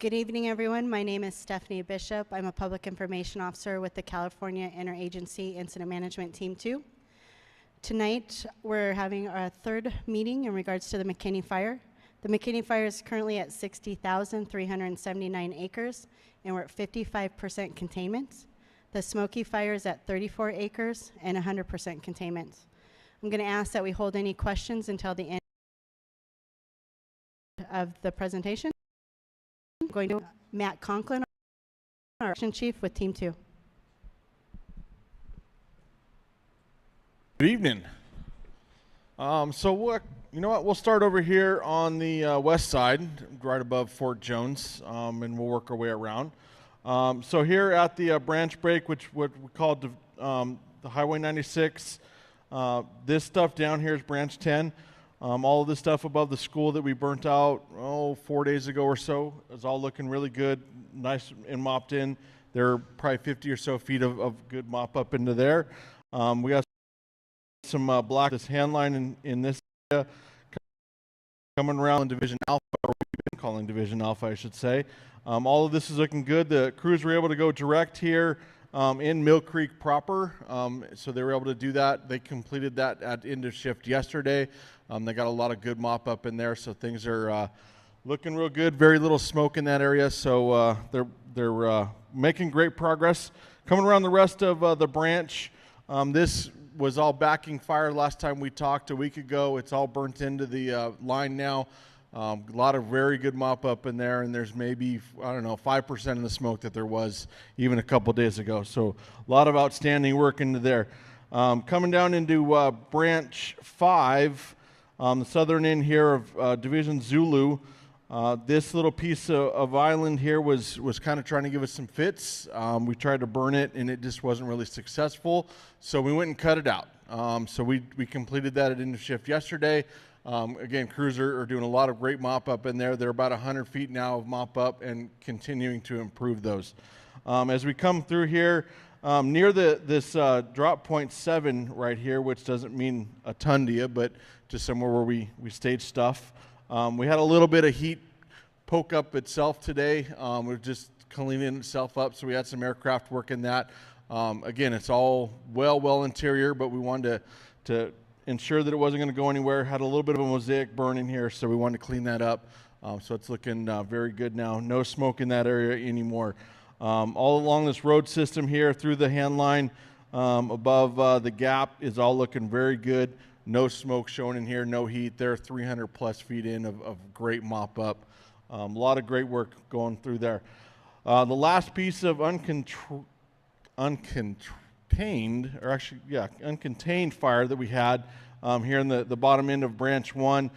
Good evening, everyone. My name is Stephanie Bishop. I'm a Public Information Officer with the California Interagency Incident Management Team 2. Tonight, we're having our third meeting in regards to the McKinney fire. The McKinney fire is currently at 60,379 acres, and we're at 55% containment. The Smoky fire is at 34 acres and 100% containment. I'm going to ask that we hold any questions until the end of the presentation. I'm going to Matt Conklin, our Action Chief with Team 2. Good evening. You know what? We'll start over here on the west side, right above Fort Jones, and we'll work our way around. So here at the branch break, which what we call the Highway 96, this stuff down here is branch 10. All of this stuff above the school that we burnt out 4 days ago or so is all looking really good, nice and mopped in. There are probably 50 or so feet of good mop up into there. We got some black this hand line in this area coming around in Division Alpha, or we've been calling Division Alpha, I should say. All of this is looking good. The crews were able to go direct here in Mill Creek proper, so they were able to do that. They completed that at end of shift yesterday. They got a lot of good mop up in there, so things are looking real good. Very little smoke in that area, so they're making great progress. Coming around the rest of the branch, this was all backing fire last time we talked a week ago. It's all burnt into the line now. A lot of very good mop up in there, and there's maybe, 5% of the smoke that there was even a couple days ago. So a lot of outstanding work into there. Coming down into branch 5, the southern end here of Division Zulu, this little piece of island here was kind of trying to give us some fits. We tried to burn it, and it just wasn't really successful, so we went and cut it out. So we completed that at end of shift yesterday. Again, crews are doing a lot of great mop up in there. They're about 100 feet now of mop up and continuing to improve those. As we come through here, near this drop point 7 right here, which doesn't mean a ton to you, but just somewhere where we stage stuff. We had a little bit of heat poke up itself today. We're just cleaning itself up, so we had some aircraft working that. Again, it's all well interior, but we wanted to ensure that it wasn't going to go anywhere. Had a little bit of a mosaic burn in here, so we wanted to clean that up. So it's looking very good now. No smoke in that area anymore. All along this road system here through the hand line above the gap is all looking very good. No smoke showing in here, no heat. They're 300 plus feet in of great mop up. A lot of great work going through there. The last piece of uncontained fire that we had here in the bottom end of branch 1,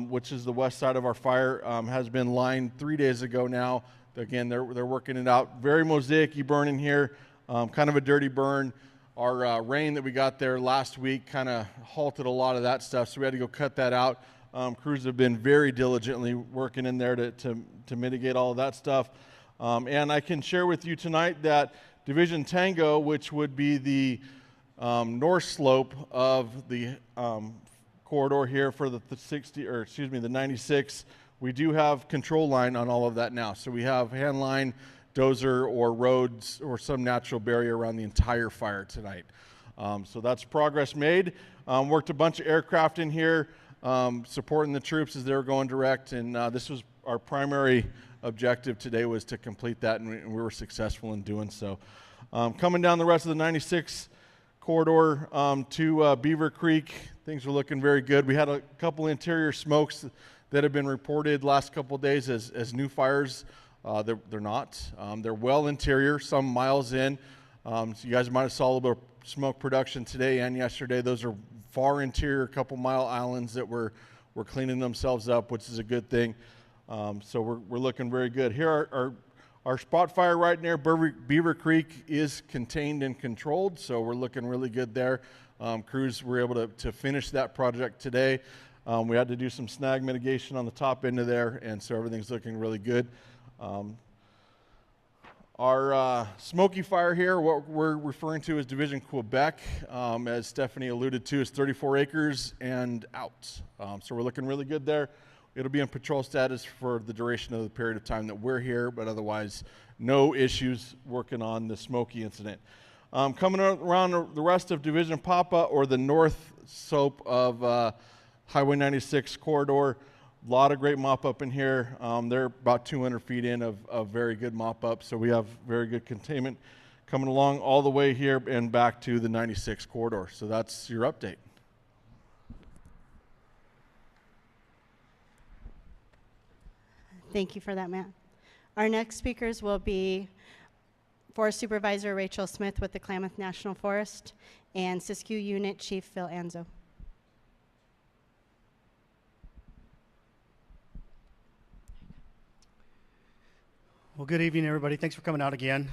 which is the west side of our fire, has been lined 3 days ago now. Again, they're working it out. Very mosaic-y burn in here, kind of a dirty burn. Our rain that we got there last week kind of halted a lot of that stuff, so we had to go cut that out. Crews have been very diligently working in there to mitigate all of that stuff. And I can share with you tonight that Division Tango, which would be the north slope of the corridor here for the 96, we do have control line on all of that now. So we have hand line, dozer, or roads, or some natural barrier around the entire fire tonight. So that's progress made. Worked a bunch of aircraft in here, supporting the troops as they were going direct, and this was our primary objective today, was to complete that, and we were successful in doing so. Coming down the rest of the 96 corridor to Beaver Creek, things were looking very good. We had a couple interior smokes that have been reported last couple of days as new fires. They're not. They're well interior, some miles in. So you guys might have saw a little bit of smoke production today and yesterday. Those are far interior, couple mile islands that were cleaning themselves up, which is a good thing. So we're looking very good. Here our spot fire right near Beaver Creek is contained and controlled, so we're looking really good there. Crews were able to finish that project today. We had to do some snag mitigation on the top end of there, and so everything's looking really good. Our Smoky fire here, what we're referring to as Division Quebec, as Stephanie alluded to, is 34 acres and out. So we're looking really good there. It'll be in patrol status for the duration of the period of time that we're here, but otherwise no issues working on the Smoky incident. Coming around the rest of Division Papa or the north slope of Highway 96 corridor, a lot of great mop-up in here. They're about 200 feet in of very good mop-up, so we have very good containment coming along all the way here and back to the 96 corridor. So that's your update. Thank you for that, Matt. Our next speakers will be Forest Supervisor Rachel Smith with the Klamath National Forest and Siskiyou Unit Chief Phil Anzo. Well, good evening, everybody. Thanks for coming out again.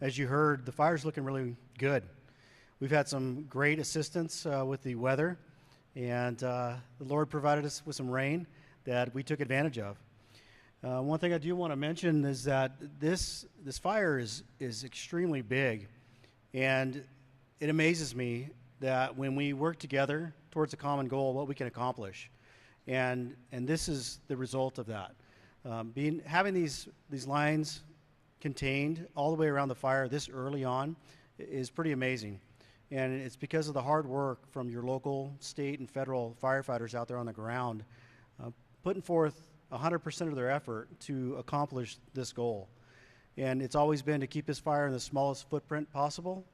As you heard, the fire's looking really good. We've had some great assistance with the weather, and the Lord provided us with some rain that we took advantage of. One thing I do want to mention is that this fire is extremely big, and it amazes me that when we work together towards a common goal, what we can accomplish. And this is the result of that. Having these lines contained all the way around the fire this early on is pretty amazing. And it's because of the hard work from your local, state, and federal firefighters out there on the ground, putting forth 100% of their effort to accomplish this goal. And it's always been to keep this fire in the smallest footprint possible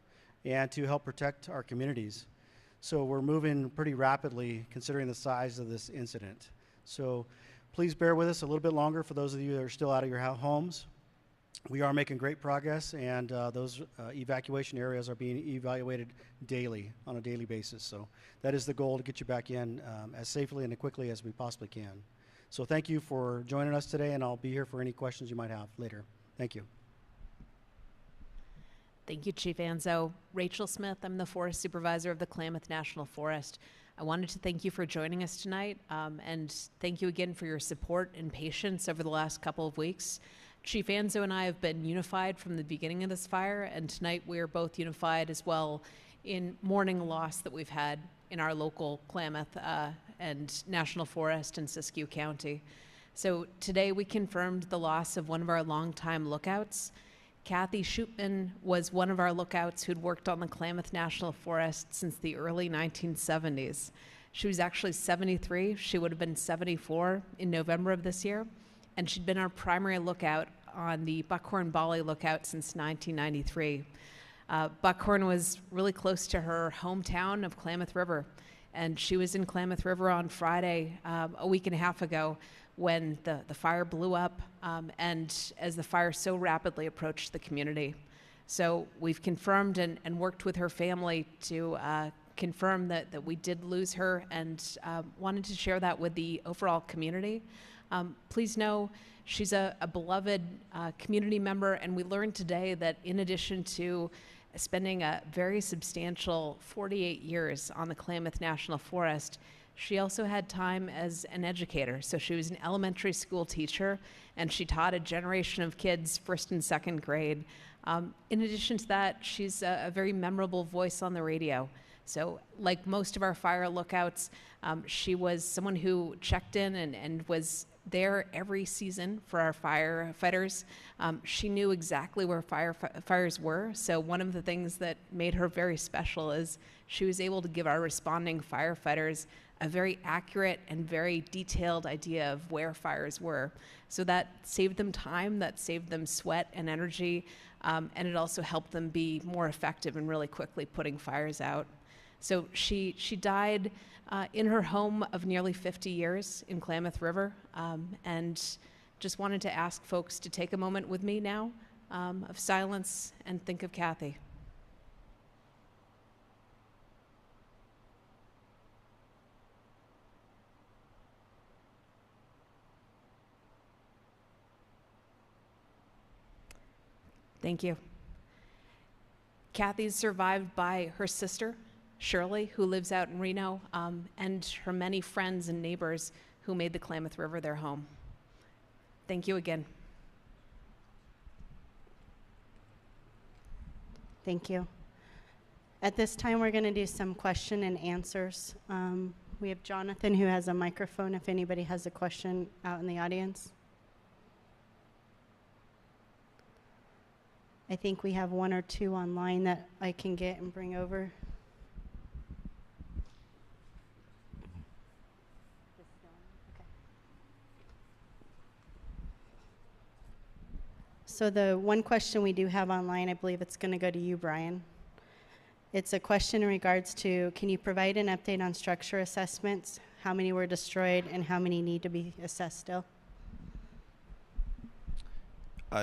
and to help protect our communities. So we're moving pretty rapidly considering the size of this incident. So please bear with us a little bit longer for those of you that are still out of your homes. We are making great progress, and those evacuation areas are being evaluated daily, on a daily basis. So that is the goal, to get you back in as safely and as quickly as we possibly can. So thank you for joining us today, and I'll be here for any questions you might have later. Thank you. Thank you, Chief Anzo. Rachel Smith, I'm the Forest Supervisor of the Klamath National Forest. I wanted to thank you for joining us tonight, and thank you again for your support and patience over the last couple of weeks. Chief Anzo and I have been unified from the beginning of this fire, and tonight we are both unified as well in mourning a loss that we've had in our local Klamath and National Forest in Siskiyou County. So today we confirmed the loss of one of our longtime lookouts. Kathy Shootman was one of our lookouts who'd worked on the Klamath National Forest since the early 1970s. She was actually 73. She would have been 74 in November of this year. And she'd been our primary lookout on the Buckhorn Bolly lookout since 1993. Buckhorn was really close to her hometown of Klamath River. And she was in Klamath River on Friday, a week and a half ago, when the fire blew up, and as the fire so rapidly approached the community. So we've confirmed and worked with her family to confirm that we did lose her, and wanted to share that with the overall community. Please know she's a beloved community member, and we learned today that in addition to spending a very substantial 48 years on the Klamath National Forest, she also had time as an educator. So she was an elementary school teacher, and she taught a generation of kids first and second grade. In addition to that, she's a very memorable voice on the radio. So like most of our fire lookouts, she was someone who checked in and was there every season for our firefighters. She knew exactly where fires were. So one of the things that made her very special is she was able to give our responding firefighters a very accurate and very detailed idea of where fires were. So that saved them time, that saved them sweat and energy, and it also helped them be more effective in really quickly putting fires out. So she died in her home of nearly 50 years in Klamath River, and just wanted to ask folks to take a moment with me now of silence and think of Kathy. Thank you. Kathy's survived by her sister, Shirley, who lives out in Reno, and her many friends and neighbors who made the Klamath River their home. Thank you again. Thank you. At this time, we're going to do some question and answers. We have Jonathan who has a microphone if anybody has a question out in the audience. I think we have one or two online that I can get and bring over. So the one question we do have online, I believe it's going to go to you, Brian. It's a question in regards to, can you provide an update on structure assessments? How many were destroyed and how many need to be assessed still?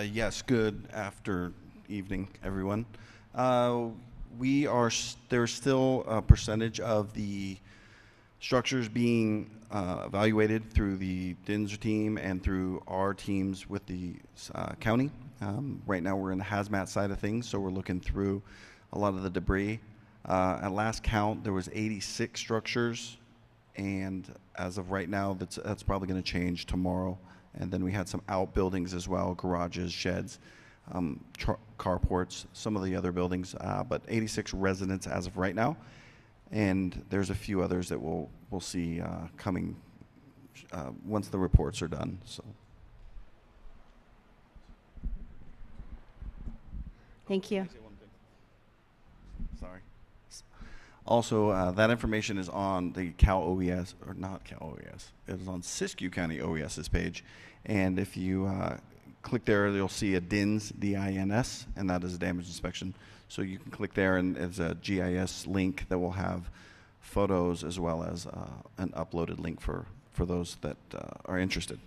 Yes, good after evening, everyone. There's still a percentage of the structures being evaluated through the DINSR team and through our teams with the county. Right now we're in the hazmat side of things, so we're looking through a lot of the debris. At last count, there was 86 structures, and as of right now, that's probably going to change tomorrow. And then we had some outbuildings as well, garages, sheds, carports, some of the other buildings, but 86 residents as of right now. And there's a few others that we'll see coming once the reports are done. So. Thank you. Sorry. Also, that information is on the Cal OES, or not Cal OES. It is on Siskiyou County OES's page. And if you click there, you'll see a DINS, D-I-N-S, and that is a damage inspection. So you can click there, and it's a GIS link that will have photos as well as an uploaded link for those that are interested.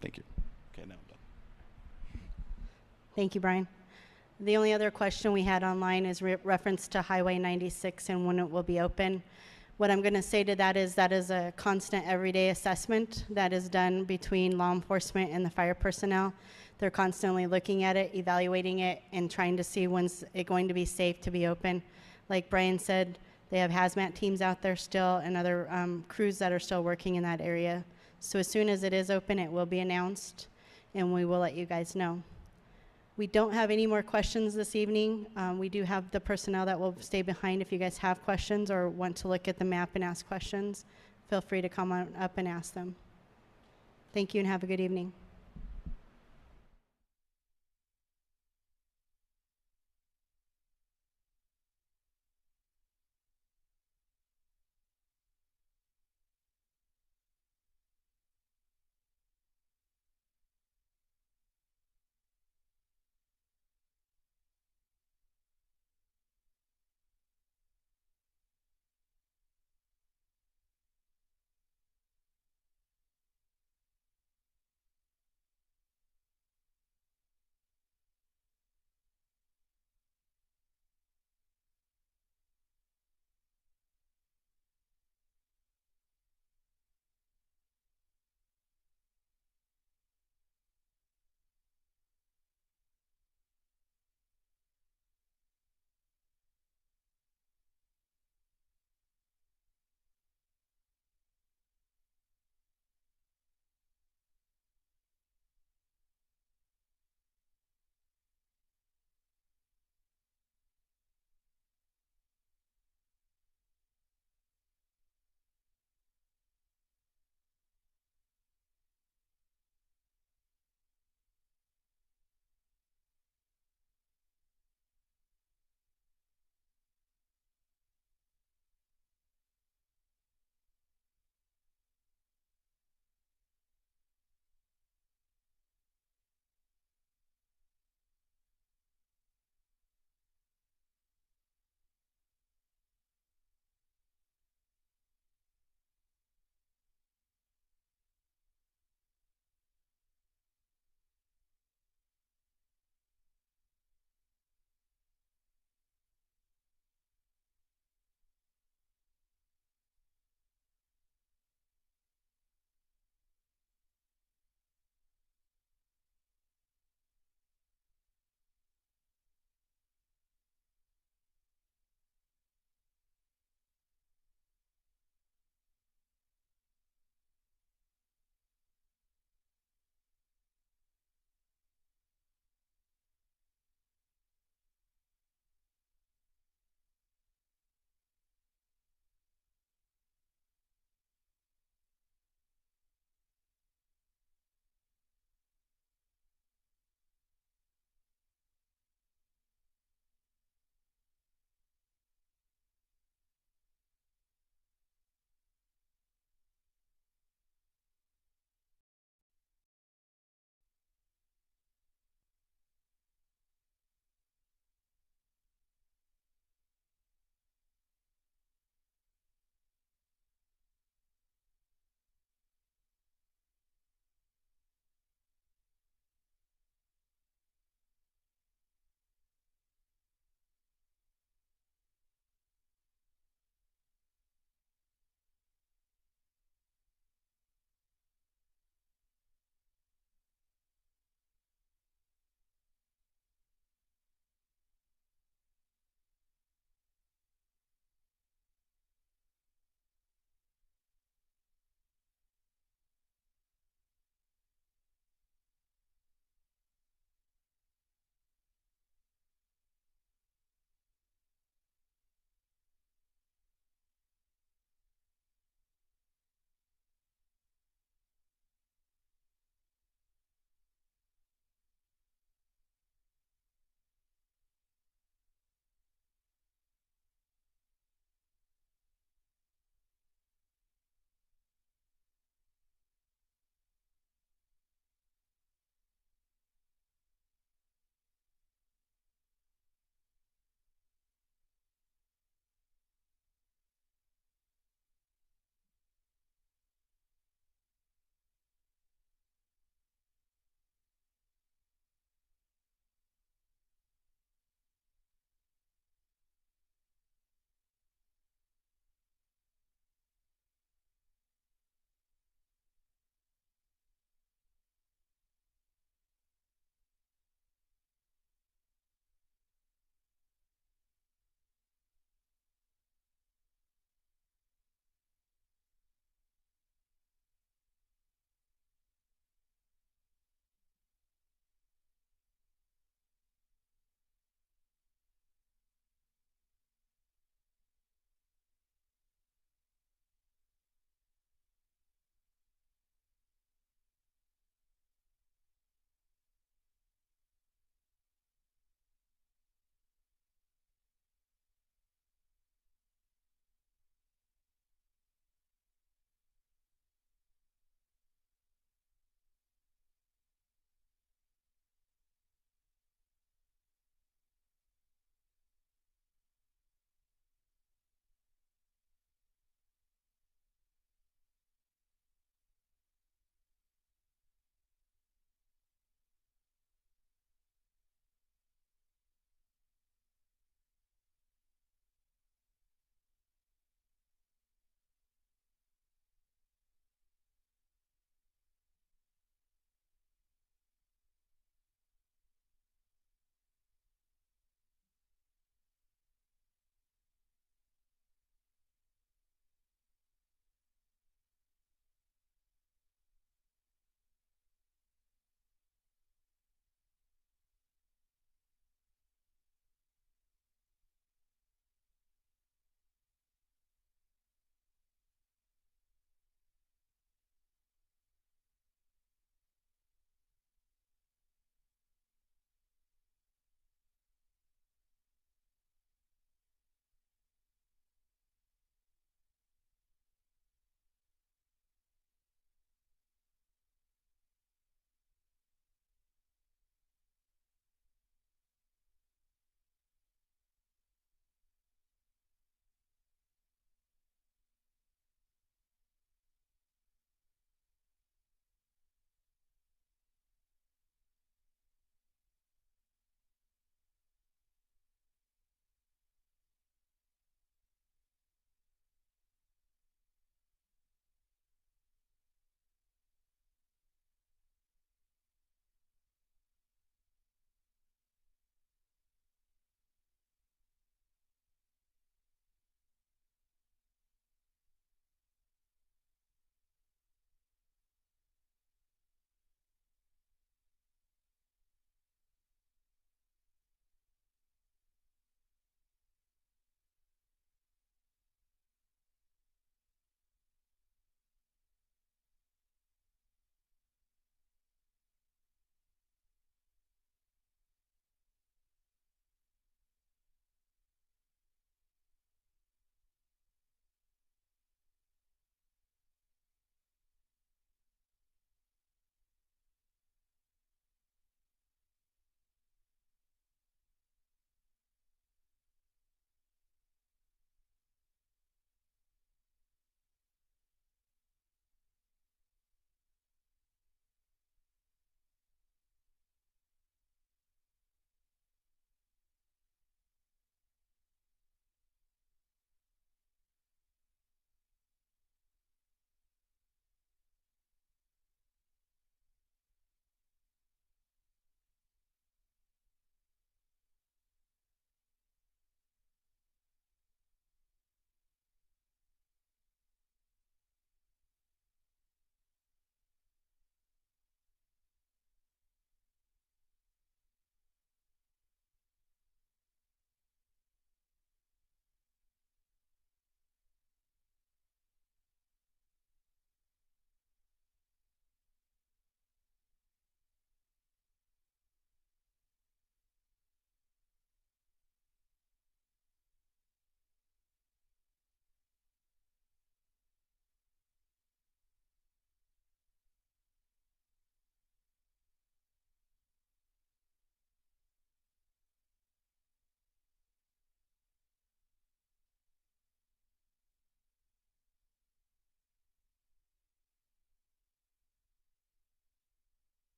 Thank you. Okay, now I'm done. Thank you, Brian. The only other question we had online is reference to Highway 96 and when it will be open. What I'm going to say to that is a constant everyday assessment that is done between law enforcement and the fire personnel. They're constantly looking at it, evaluating it, and trying to see when's it going to be safe to be open. Like Brian said, they have hazmat teams out there still and other crews that are still working in that area. So as soon as it is open, it will be announced, and we will let you guys know. We don't have any more questions this evening. We do have the personnel that will stay behind if you guys have questions or want to look at the map and ask questions. Feel free to come on up and ask them. Thank you and have a good evening.